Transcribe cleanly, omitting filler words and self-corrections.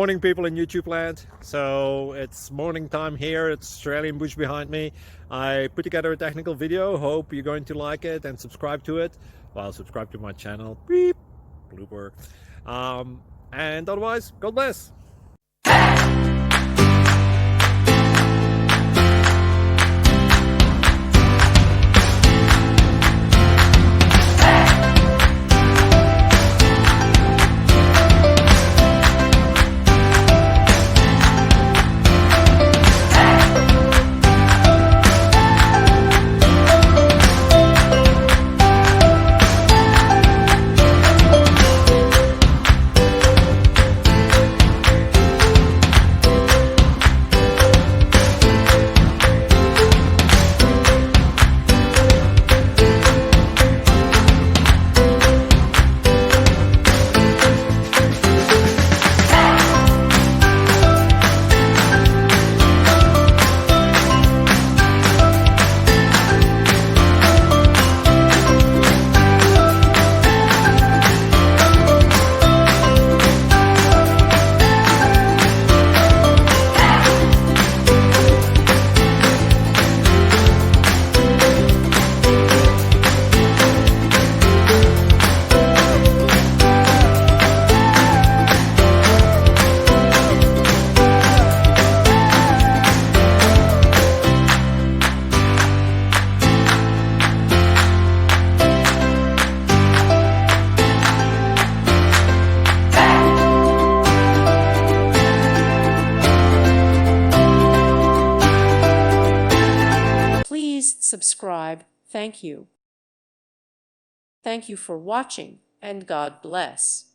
Morning, people in YouTube land. So it's morning time here. It's Australian bush behind me. I put together a technical video. Hope you're going to like it and subscribe to it. Well, subscribe to my channel. Beep. Blooper. And otherwise, God bless. Please subscribe. Thank you. Thank you for watching, and God bless.